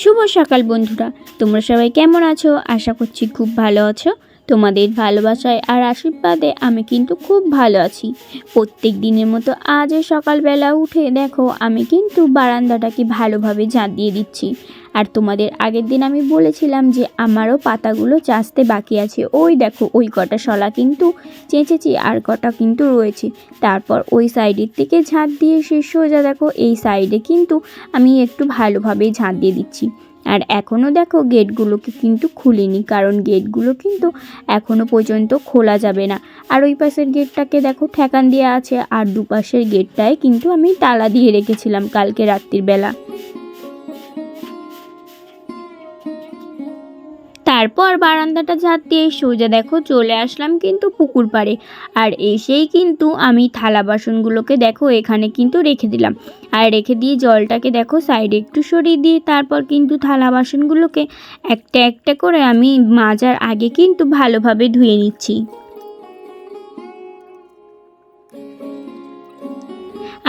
শুভ সকাল বন্ধুরা, তোমরা সবাই কেমন আছো? আশা করছি খুব ভালো আছো। তোমাদের ভালোবাসায় আর আশীর্বাদে আমি কিন্তু খুব ভালো আছি। প্রত্যেক দিনের মতো আজও সকালবেলা উঠে দেখো আমি কিন্তু বারান্দাটাকে ভালোভাবে ঝাঁট দিয়ে দিচ্ছি। আর তোমাদের আগের দিন আমি বলেছিলাম যে আমারও পাতাগুলো চাষতে বাকি আছে। ওই দেখো ওই কটা শলা কিন্তু চেঁচেছি আর কটা কিন্তু রয়েছে। তারপর ওই সাইডের থেকে ঝাঁট দিয়ে সোজা দেখো এই সাইডে কিন্তু আমি একটু ভালোভাবেই ঝাঁট দিয়ে দিচ্ছি। আর এখনও দেখো গেটগুলোকে কিন্তু খুলিনি, কারণ গেটগুলো কিন্তু এখনও পর্যন্ত খোলা যাবে না। আর ওই পাশের গেটটাকে দেখো ঠেকান দেওয়া আছে, আর দুপাশের গেটটায় কিন্তু আমি তালা দিয়ে রেখেছিলাম কালকে রাত্রির বেলা। তারপর বারান্দাটা ঝাঁট দিয়ে সোজা দেখো চলে আসলাম কিন্তু পুকুর পাড়ে। আর এসেই কিন্তু আমি থালা বাসনগুলোকে দেখো এখানে কিন্তু রেখে দিলাম। আর রেখে দিয়ে জলটাকে দেখো সাইডে একটু সরিয়ে দিয়ে তারপর কিন্তু থালা বাসনগুলোকে একটা একটা করে আমি মাজার আগে কিন্তু ভালোভাবে ধুয়ে নিচ্ছি।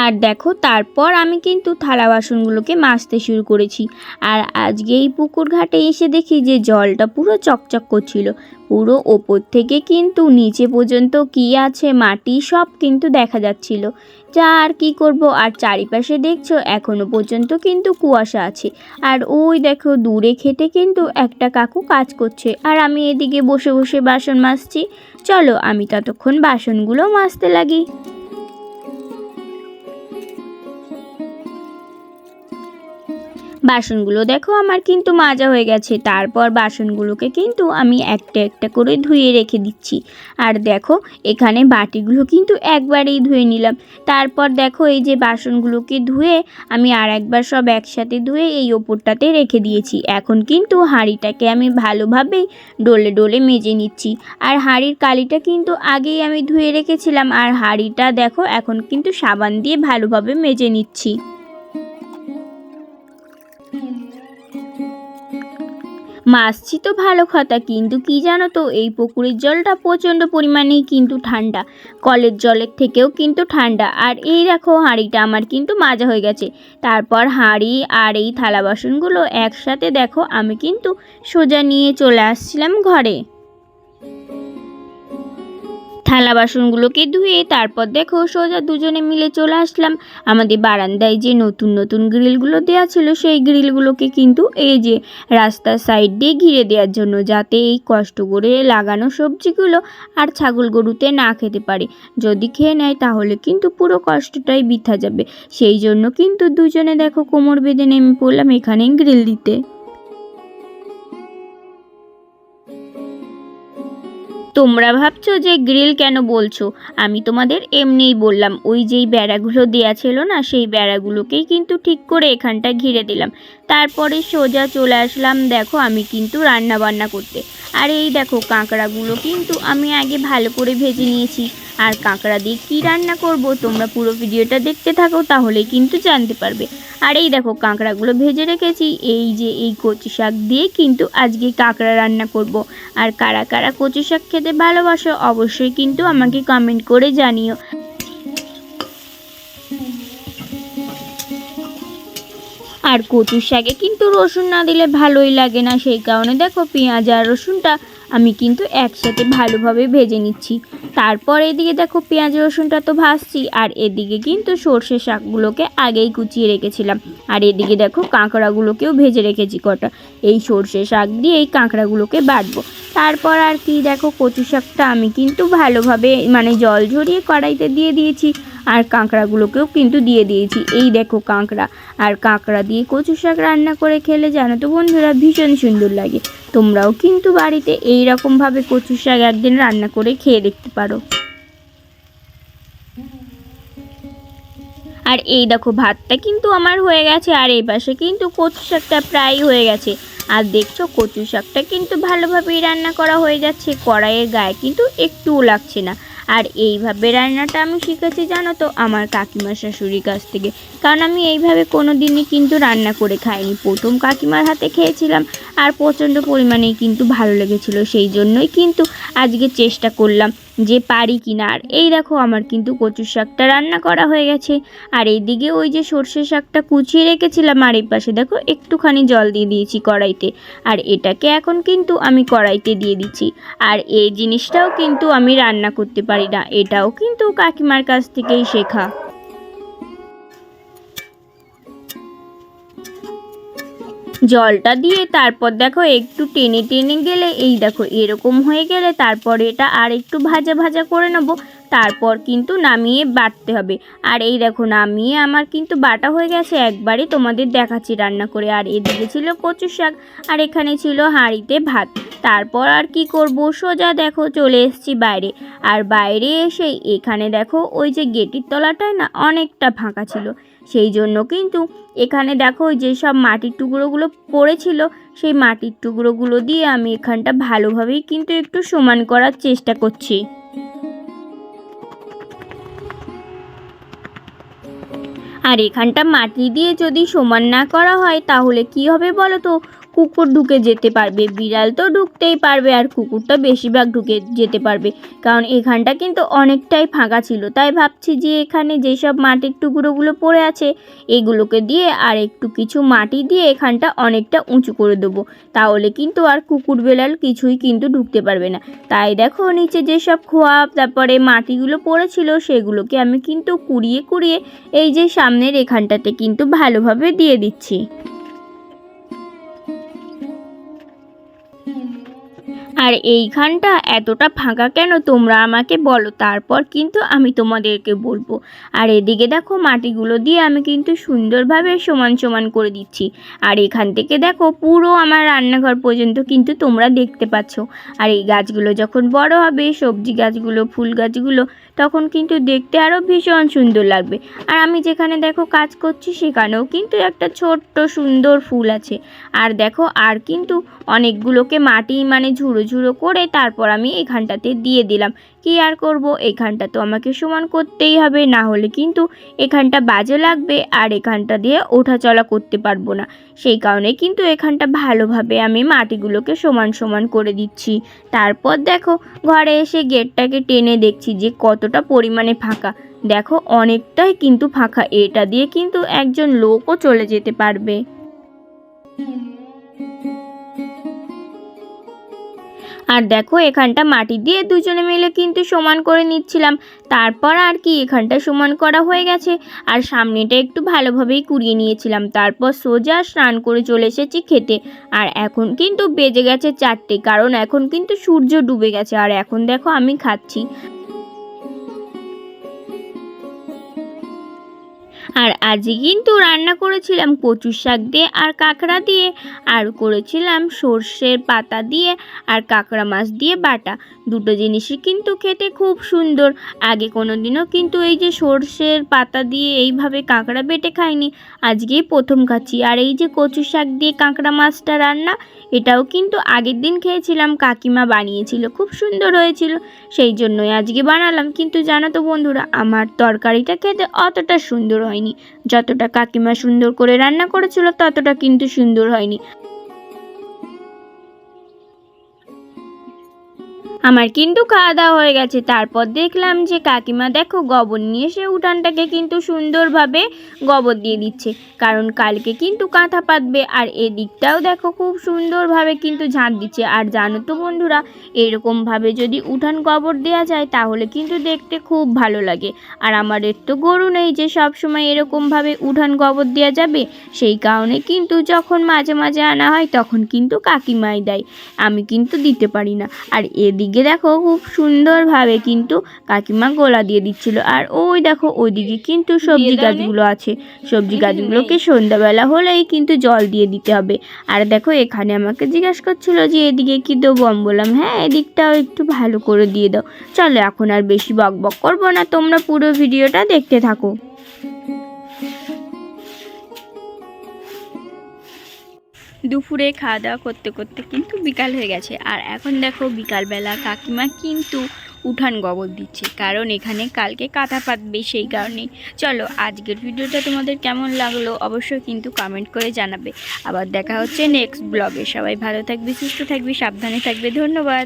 আর দেখো তারপর আমি কিন্তু থালা বাসনগুলোকে মাজতে শুরু করেছি। আর আজকে এই পুকুর ঘাটে এসে দেখি যে জলটা পুরো চকচক করছিল, পুরো ওপর থেকে কিন্তু নিচে পর্যন্ত কি আছে মাটি সব কিন্তু দেখা যাচ্ছিল। যা আর কি করব, আর চারিপাশে দেখছো এখনো পর্যন্ত কিন্তু কুয়াশা আছে। আর ওই দেখো দূরে খেতে কিন্তু একটা কাকু কাজ করছে, আর আমি এদিকে বসে বসে বাসন মাজছি। চলো আমি ততক্ষণ বাসনগুলো মাজতে লাগি। বাসনগুলো দেখো আমার কিন্তু মাজা হয়ে গেছে। তারপর বাসনগুলোকে কিন্তু আমি একটা একটা করে ধুয়ে রেখে দিচ্ছি। আর দেখো এখানে বাটিগুলো কিন্তু একবারেই ধুয়ে নিলাম। তারপর দেখো এই যে বাসনগুলোকে ধুয়ে আমি আর একবার সব একসাথে ধুয়ে এই ওপরটাতে রেখে দিয়েছি। এখন কিন্তু হাঁড়িটাকে আমি ভালোভাবেই ডলে ডলে মেজে নিচ্ছি। আর হাঁড়ির কালিটা কিন্তু আগেই আমি ধুয়ে রেখেছিলাম, আর হাঁড়িটা দেখো এখন কিন্তু সাবান দিয়ে ভালোভাবে মেজে নিচ্ছি। মাছছি তো ভালো কথা, কিন্তু কি জানো তো এই পুকুরের জলটা প্রচণ্ড পরিমাণেই কিন্তু ঠান্ডা, কলের জলের থেকেও কিন্তু ঠান্ডা। আর এই দেখো হাঁড়িটা আমার কিন্তু মাজা হয়ে গেছে। তারপর হাঁড়ি আর এই থালা বাসনগুলো একসাথে দেখো আমি কিন্তু সোজা নিয়ে চলে আসছিলাম ঘরে। থালা বাসনগুলোকে ধুয়ে তারপর দেখো সোজা দুজনে মিলে চলে আসলাম আমাদের বারান্দায় যে নতুন নতুন গ্রিলগুলো দেওয়া ছিল সেই গ্রিলগুলোকে কিন্তু এই যে রাস্তার সাইড দিয়ে ঘিরে দেওয়ার জন্য, যাতে এই কষ্ট করে লাগানো সবজিগুলো আর ছাগল গরুতে না খেতে পারে। যদি খেয়ে নেয় তাহলে কিন্তু পুরো কষ্টটাই বৃথা যাবে। সেই জন্য কিন্তু দুজনে দেখো কোমর বেঁধে নেমে পড়লাম এখানে গ্রিল দিতে। তোমরা ভাবছো যে গ্রিল কেন বলছো, আমি তোমাদের এমনিই বললাম। ওই যেই বেড়াগুলো দেয়া ছিল না সেই বেড়াগুলোকেই কিন্তু ঠিক করে এখানটা ঘিরে দিলাম। তারপরে সোজা চলে আসলাম দেখো আমি কিন্তু রান্না বান্না করতে। আর এই দেখো কাঁকড়াগুলো কিন্তু আমি আগে ভালো করে ভেজে নিয়েছি। আর কাঁকড়া দিয়ে কী রান্না করব তোমরা পুরো ভিডিওটা দেখতে থাকো, তাহলেই কিন্তু জানতে পারবে। আর এই দেখো কাঁকড়াগুলো ভেজে রেখেছি। এই যে এই কচু শাক দিয়ে কিন্তু আজকে কাঁকড়া রান্না করব। আর কারা কারা কচু শাক খেতে ভালোবাসো অবশ্যই কিন্তু আমাকে কমেন্ট করে জানিও। আর কচু শাকে কিন্তু রসুন না দিলে ভালোই লাগে না, সেই কারণে দেখো পেঁয়াজ আর রসুনটা আমি কিন্তু একসাথে ভালোভাবে ভেজে নিচ্ছি। তারপর এদিকে দেখো পেঁয়াজ রসুনটা তো ভাজছি, আর এদিকে কিন্তু সর্ষে শাকগুলোকে আগেই কুচিয়ে রেখেছিলাম। আর এদিকে দেখো কাঁকড়াগুলোকেও ভেজে রেখেছি কটা। এই সর্ষে শাক দিয়ে এই কাঁকড়াগুলোকে বাটবো। তারপর আর কি দেখো কচু শাকটা আমি কিন্তু ভালোভাবে জল ঝরিয়ে কড়াইতে দিয়ে দিয়েছি, আর কাঁকড়াগুলোকেও কিন্তু দিয়ে দিয়েছি। এই দেখো কাঁকড়া, আর কাঁকড়া দিয়ে কচু শাক রান্না করে খেলে জানো তো বন্ধুরা ভীষণ সুন্দর লাগে। তোমরাও কিন্তু বাড়িতে এই রকমভাবে কচু শাক একদিন রান্না করে খেয়ে দেখতে পারো। আর এই দেখো ভাতটা কিন্তু আমার হয়ে গেছে, আর এই পাশে কিন্তু কচু শাকটা প্রায় হয়ে গেছে। আর দেখছো কচু শাকটা কিন্তু ভালোভাবেই রান্না করা হয়ে যাচ্ছে, কড়াইয়ের গায়ে কিন্তু একটুও লাগছে না। আর এইভাবে রান্নাটা আমি শিখেছি জানো তো আমার কাকিমার শাশুড়ির কাছ থেকে, কারণ আমি এইভাবে কোনো দিনই কিন্তু রান্না করে খাইনি। প্রথম কাকিমার হাতে খেয়েছিলাম আর প্রচণ্ড পরিমাণেই কিন্তু ভালো লেগেছিল, সেই জন্যই কিন্তু আজকে চেষ্টা করলাম যে পারি কিনা। আর এই দেখো আমার কিন্তু কচুর শাকটা রান্না করা হয়ে গেছে। আর এইদিকে ওই যে সর্ষে শাকটা কুচিয়ে রেখেছিলাম, আর এই পাশে দেখো একটুখানি জল দিয়ে দিয়েছি কড়াইতে। আর এটাকে এখন কিন্তু আমি কড়াইতে দিয়ে দিচ্ছি। আর এই জিনিসটাও কিন্তু আমি রান্না করতে পারি না, এটাও কিন্তু কাকিমার কাছ থেকেই শেখা। জলটা দিয়ে তারপর দেখো একটু টেনে টেনে গেলে, এই দেখো এরকম হয়ে গেলে তারপর এটা আর একটু ভাজা ভাজা করে নেব। তারপর কিন্তু নামিয়ে বাটতে হবে। আর এই দেখো নামিয়ে আমার কিন্তু বাটা হয়ে গেছে একবারে, তোমাদের দেখাচ্ছি রান্না করে। আর এদিকে ছিল কচু শাক, আর এখানে ছিল হাঁড়িতে ভাত। তারপর আর কি করব, সোজা দেখো চলে এসেছি বাইরে। আর বাইরে এসে এখানে দেখো ওই যে গেটের তলাটায় না অনেকটা ফাঁকা ছিল, সেই জন্য কিন্তু এখানে দেখো ওই যে সব মাটির টুকরোগুলো পড়েছিল, সেই মাটির টুকরোগুলো দিয়ে আমি এখানটা ভালোভাবেই কিন্তু একটু সমান করার চেষ্টা করছি। আর এখানটা মাটি দিয়ে যদি সমান না করা হয় তাহলে কি হবে বলো তো, কুকুর ঢুকে যেতে পারবে। বিড়াল তো ঢুকতেই পারবে, আর কুকুরটা বেশিরভাগ ঢুকে যেতে পারবে, কারণ এখানটা কিন্তু অনেকটাই ফাঁকা ছিল। তাই ভাবছি যে এখানে যেসব মাটির টুকরোগুলো পড়ে আছে এগুলোকে দিয়ে আর একটু কিছু মাটি দিয়ে এখানটা অনেকটা উঁচু করে দেবো, তাহলে কিন্তু আর কুকুর বেড়াল কিছুই কিন্তু ঢুকতে পারবে না। তাই দেখো নিচে যেসব খোয়া তারপরে মাটিগুলো পড়েছিল সেগুলোকে আমি কিন্তু কুড়িয়ে কুড়িয়ে এই যে সামনের এখানটাতে কিন্তু ভালোভাবে দিয়ে দিচ্ছি। আর এইখানটা এতটা ফাঁকা কেন তোমরা আমাকে বলো, তারপর কিন্তু আমি তোমাদেরকে বলবো। আর এদিকে দেখো মাটিগুলো দিয়ে আমি কিন্তু সুন্দরভাবে সমান সমান করে দিচ্ছি। আর এখান থেকে দেখো পুরো আমার রান্নাঘর পর্যন্ত কিন্তু তোমরা দেখতে পাচ্ছ। আর এই গাছগুলো যখন বড় হবে, সবজি গাছগুলো ফুল গাছগুলো, তখন কিন্তু দেখতে আরও ভীষণ সুন্দর লাগবে। আর আমি যেখানে দেখো কাজ করছি সেখানেও কিন্তু একটা ছোট্ট সুন্দর ফুল আছে। আর দেখো আর কিন্তু অনেকগুলোকে মাটি মানে ঝুড়ো ঝুড়ো করে তারপর আমি এখানটাতে দিয়ে দিলাম। কি আর করব, এখানটা তো আমাকে সমান করতেই হবে, না হলে কিন্তু এখানটা বাজে লাগবে আর এখানটা দিয়ে ওঠা চলা করতে পারবো না। সেই কারণে কিন্তু এখানটা ভালোভাবে আমি মাটিগুলোকে সমান সমান করে দিচ্ছি। তারপর দেখো ঘরে এসে গেটটাকে টেনে দেখছি যে কতটা পরিমাণে ফাঁকা। দেখো অনেকটাই কিন্তু ফাঁকা, এটা দিয়ে কিন্তু একজন লোকও চলে যেতে পারবে। আর দেখো এখানটা মাটি দিয়ে দুজনে মিলে কিন্তু সমান করে নিচ্ছিলাম। তারপর আর কি এখানটা সমান করা হয়ে গেছে, আর সামনেটা একটু ভালোভাবেই কুড়িয়ে নিয়েছিলাম। তারপর সোজা স্নান করে চলে এসেছি খেতে। আর এখন কিন্তু বেজে গেছে 4টে, কারণ এখন কিন্তু সূর্য ডুবে গেছে। আর এখন দেখো আমি খাচ্ছি। আর আজকে কিন্তু রান্না করেছিলাম কচুর শাক দিয়ে আর কাঁকড়া দিয়ে, আর করেছিলাম সর্ষের পাতা দিয়ে আর কাঁকড়া মাছ দিয়ে বাটা। দুটো জিনিসই কিন্তু খেতে খুব সুন্দর। আগে কোনো দিনও কিন্তু এই যে সর্ষের পাতা দিয়ে এইভাবে কাঁকড়া বেটে খাইনি, আজকেই প্রথম খাচ্ছি। আর এই যে কচুর শাক দিয়ে কাঁকড়া মাছটা রান্না, এটাও কিন্তু আগের দিন খেয়েছিলাম, কাকিমা বানিয়েছিল, খুব সুন্দর হয়েছিল, সেই জন্যই আজকে বানালাম। কিন্তু জানো তো বন্ধুরা, আমার তরকারিটা খেতে অতটা সুন্দর হয়নি। যতটা কাকিমা সুন্দর করে রান্না করেছিল ততটা কিন্তু সুন্দর হয়নি। আমার কিন্তু খাওয়া দাওয়া হয়ে গেছে। তারপর দেখলাম যে কাকিমা দেখো গোবর নিয়ে এসে উঠানটাকে কিন্তু সুন্দরভাবে গোবর দিয়ে দিচ্ছে, কারণ কালকে কিন্তু কাঁথা পাতবে। আর এদিকটাও দেখো খুব সুন্দরভাবে কিন্তু ঝাঁট দিচ্ছে। আর জানো তো বন্ধুরা, এরকমভাবে যদি উঠান গোবর দেওয়া যায় তাহলে কিন্তু দেখতে খুব ভালো লাগে। আর আমাদের তো গরু নেই যে সব সময় এরকমভাবে উঠান গোবর দেওয়া যাবে, সেই কারণে কিন্তু যখন মাঝে মাঝে আনা হয় তখন কিন্তু কাকিমাই দেয়, আমি কিন্তু দিতে পারি না। আর এদিকে দেখো খুব সুন্দরভাবে কিন্তু কাকিমা গোলা দিয়ে দিচ্ছিল। আর ওই দেখো ওইদিকে কিন্তু সবজি গাছগুলো আছে, সবজি গাছগুলোকে সন্ধ্যাবেলা হলেই কিন্তু জল দিয়ে দিতে হবে। আর দেখো এখানে আমাকে জিজ্ঞাসা করছিল যে এদিকে কি দেবো, আমি বললাম হ্যাঁ এদিকটাও একটু ভালো করে দিয়ে দাও। চলো এখন আর বেশি বক বক করবো না, তোমরা পুরো ভিডিওটা দেখতে থাকো। দুপুরে খাওয়া দাওয়া করতে করতে কিন্তু বিকাল হয়ে গেছে। আর এখন দেখো বিকালবেলা কাকিমা কিন্তু উঠান গোবর দিচ্ছে, কারণ এখানে কালকে কাঁথা পাতবে, সেই কারণেই। চলো আজকের ভিডিওটা তোমাদের কেমন লাগলো অবশ্যই কিন্তু কমেন্ট করে জানাবে। আবার দেখা হচ্ছে নেক্সট ব্লগে। সবাই ভালো থাকবে, সুস্থ থাকবে, সাবধানে থাকবে। ধন্যবাদ।